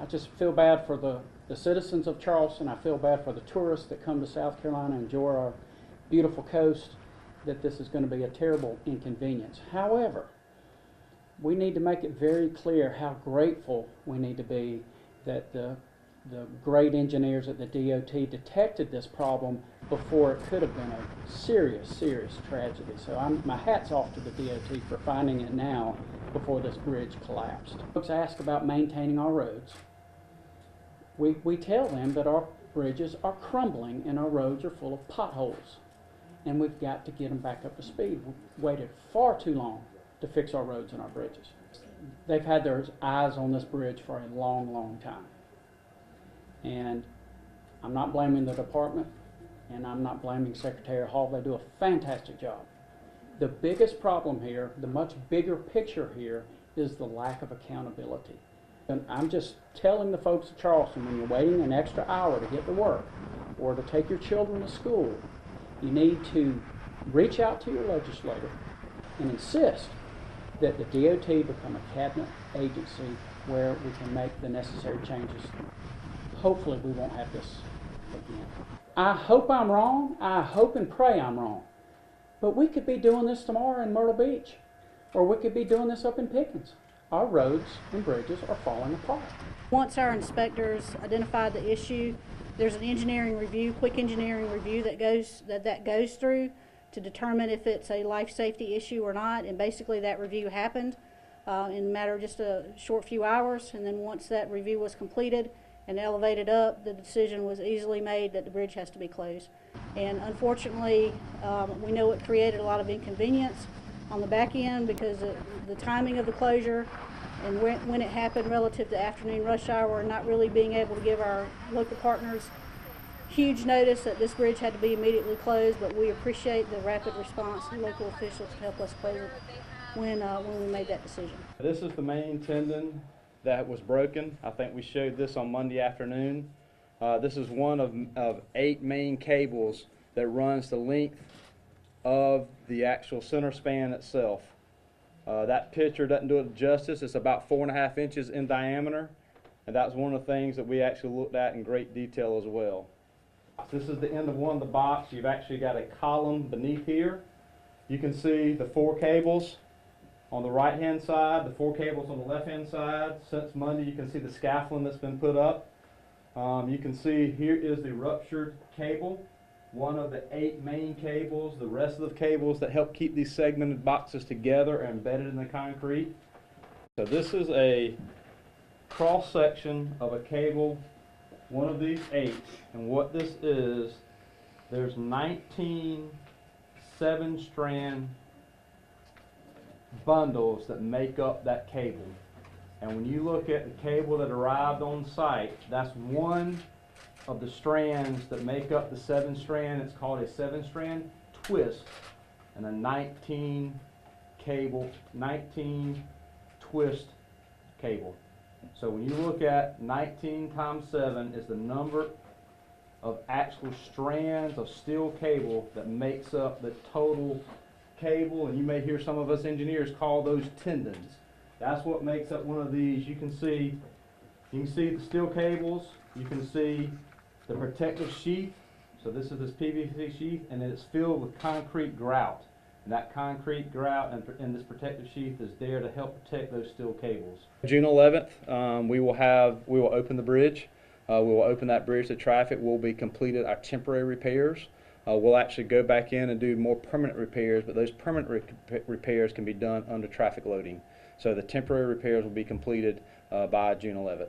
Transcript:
just feel bad for the citizens of Charleston. I feel bad for the tourists that come to South Carolina and enjoy our beautiful coast, that this is going to be a terrible inconvenience. However, we need to make it very clear how grateful we need to be that the great engineers at the DOT detected this problem before it could have been a serious, serious tragedy. So my hat's off to the DOT for finding it now before this bridge collapsed. Folks ask about maintaining our roads. We tell them that our bridges are crumbling and our roads are full of potholes, and we've got to get them back up to speed. We've waited far too long to fix our roads and our bridges. They've had their eyes on this bridge for a long, long time. And I'm not blaming the department, and I'm not blaming Secretary Hall. They do a fantastic job. The biggest problem here, the much bigger picture here, is the lack of accountability. And I'm just telling the folks of Charleston, when you're waiting an extra hour to get to work or to take your children to school, you need to reach out to your legislator and insist that the DOT become a cabinet agency where we can make the necessary changes. Hopefully we won't have this again. I hope I'm wrong. I hope and pray I'm wrong. But we could be doing this tomorrow in Myrtle Beach, or we could be doing this up in Pickens. Our roads and bridges are falling apart. Once our inspectors identify the issue, there's an engineering review, quick engineering review that goes through to determine if it's a life safety issue or not. And basically that review happened in a matter of just a short few hours. And then once that review was completed and elevated up, the decision was easily made that the bridge has to be closed. And unfortunately, we know it created a lot of inconvenience on the back end because of the timing of the closure and when it happened relative to afternoon rush hour, and not really being able to give our local partners huge notice that this bridge had to be immediately closed. But we appreciate the rapid response of local officials to help us close it when we made that decision. This is the main tendon that was broken. I think we showed this on Monday afternoon. This is one of 8 main cables that runs the length of the actual center span itself. That picture doesn't do it justice. It's about 4.5 inches in diameter, and that's one of the things that we actually looked at in great detail as well. This is the end of one of the box. You've actually got a column beneath here. You can see the 4 cables on the right hand side, the 4 cables on the left hand side. Since Monday, you can see the scaffolding that's been put up. You can see here is the ruptured cable, one of the 8 main cables. The rest of the cables that help keep these segmented boxes together are embedded in the concrete. So this is a cross section of a cable, one of these 8, and what this is, there's 19 7-strand bundles that make up that cable. And when you look at the cable that arrived on site, that's one of the strands that make up the 7-strand. It's called a 7-strand twist, and a 19 twist cable. So when you look at 19 times 7 is the number of actual strands of steel cable that makes up the total cable, and you may hear some of us engineers call those tendons. That's what makes up one of these. You can see the steel cables, you can see the protective sheath. So this is this PVC sheath, and then it's filled with concrete grout. And that concrete grout and this protective sheath is there to help protect those steel cables. June 11th, we will open the bridge. We will open that bridge to traffic. We'll be completed our temporary repairs. We'll actually go back in and do more permanent repairs, but those permanent repairs can be done under traffic loading. So the temporary repairs will be completed by June 11th.